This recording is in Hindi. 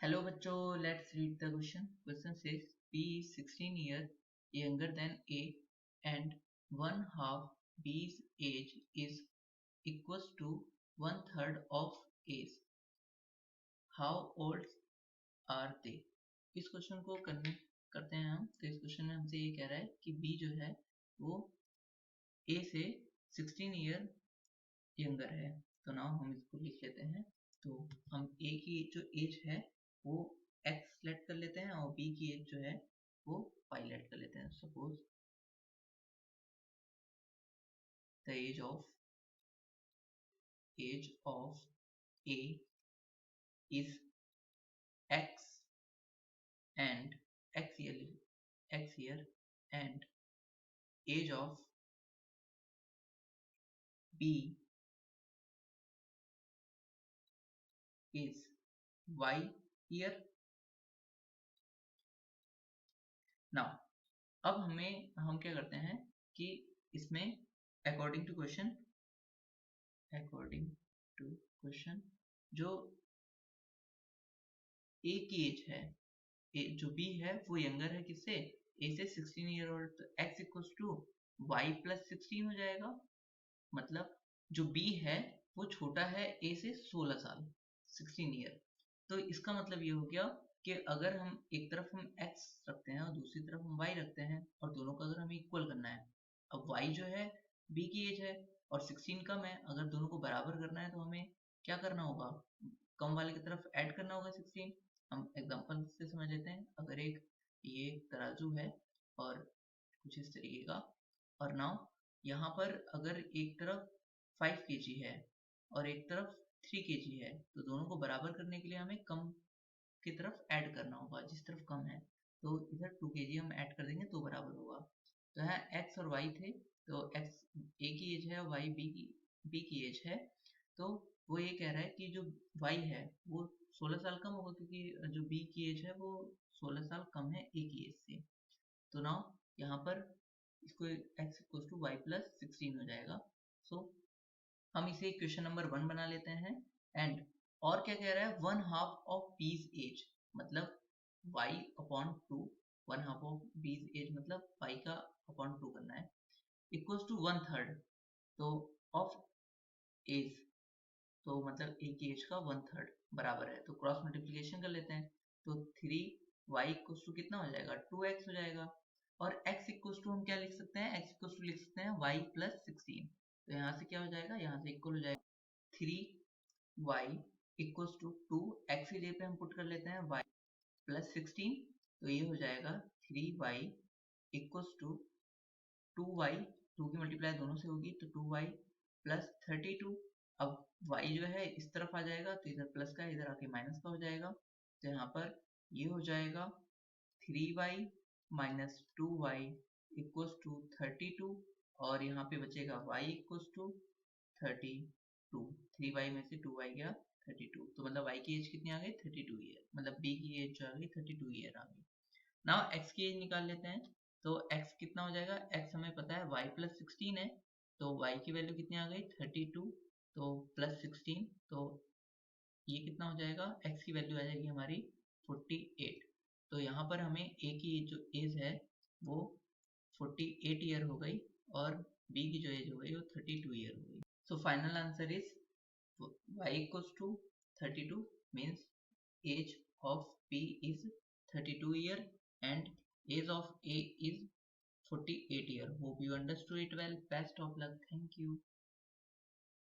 Hello बच्चों, let's read the question. Question says B is 16 years younger than A and one half B's age is equals to one third of A's. How old are they? इस क्वेश्चन को करते हैं हम। तो इस क्वेश्चन में हमसे ये कह रहा है कि B जो है वो A से 16 ईयर यंगर है। तो नाउ हम इसको लिख लेते हैं। तो हम A की जो एज है वो x सेलेक्ट कर लेते हैं और b की एज जो है वो y सेलेक्ट कर लेते हैं। Suppose the age of a is x and x year and age of b is y year। Now अब हम क्या करते हैं कि इसमें अकॉर्डिंग टू क्वेश्चन जो ए की एज है, जो बी है वो यंगर है किससे, ए से 16 ईयर ओल्ड। तो x equals to y plus 16 हो जाएगा। मतलब जो बी है वो छोटा है ए से 16 साल, 16 ईयर। तो इसका मतलब ये हो गया कि अगर हम एक तरफ हम x रखते हैं और दूसरी तरफ हम y रखते हैं और दोनों का अगर हमें इक्वल करना है, अब y जो है b की एज है और 16 कम है, अगर दोनों को बराबर करना है तो हमें क्या करना होगा, कम वाले की तरफ ऐड करना होगा 16। हम एग्जांपल से समझ लेते हैं। अगर ये तराजू है और कुछ इस तरीके का, और नाउ यहाँ पर अगर एक तरफ 5 kg है और एक तरफ 3 kg है, तो दोनों को बराबर करने के लिए हमें कम की तरफ ऐड करना होगा जिस तरफ कम है। तो इधर 2 kg हम ऐड कर देंगे तो बराबर होगा। तो यहाँ x और y थे, तो x a की एज है और y b की एज है। तो वो ये कह रहा है कि जो y है वो 16 साल कम होगा, क्योंकि जो b की एज है वो 16 साल कम है a की एज से। तो नाउ यहाँ पर इसको x equal to y plus 16 हो जाएगा। सो हम इसे क्वेश्चन नंबर 1 बना लेते हैं। एंड और क्या कह रहा है, वन हाफ ऑफ बीज एज, मतलब y upon 2, one half of बीज एज मतलब y का अपॉन 2 करना है, इक्वल्स टू वन थर्ड तो ऑफ एज, तो मतलब a की एज का वन थर्ड बराबर है। तो क्रॉस मल्टीप्लिकेशन कर लेते हैं। तो 3y इक्वल्स टू कितना हो जाएगा, 2x हो जाएगा। और x इक्वल्स टू हम क्या लिख सकते हैं, x इक्वल्स टू लिख सकते हैं y प्लस 16। तो यहाँ से क्या हो जाएगा, यहाँ से इक्वल हो जाएगा 3y इक्वल्स टू 2, x की जगह पे हम पुट कर लेते हैं y प्लस 16। तो ये हो जाएगा 3y इक्वल्स टू 2y, 2 की मल्टीप्लाई दोनों से होगी तो 2y प्लस 32। अब y जो है इस तरफ आ जाएगा तो इधर प्लस का, इधर आके माइनस का हो जाएगा। तो यहाँ पर ये हो जाएगा 3y minus 2y equals to 32, और यहाँ पे बचेगा y इक्वल्स टू 32। 3y में से 2y गया 32, तो मतलब y की एज कितनी आ गई, 32 ईयर। मतलब b की एज जो आ गई 32 ईयर आ गई। नाउ x की एज निकाल लेते हैं। तो x कितना हो जाएगा, x हमें पता है y प्लस 16 है, तो y की वैल्यू कितनी आ गई 32, तो प्लस 16, तो ये कितना हो जाएगा, x की वैल्यू आ जाएगी हमारी 48। तो यहाँ पर हमें a की जो एज है वो 48 ईयर हो गई और b की जो एज हो गई वो 32 ईयर हो गई। So final answer is y equals to 32 means age of b is 32 year and age of a is 48 year. Hope you understood it well. Best of luck. Thank you.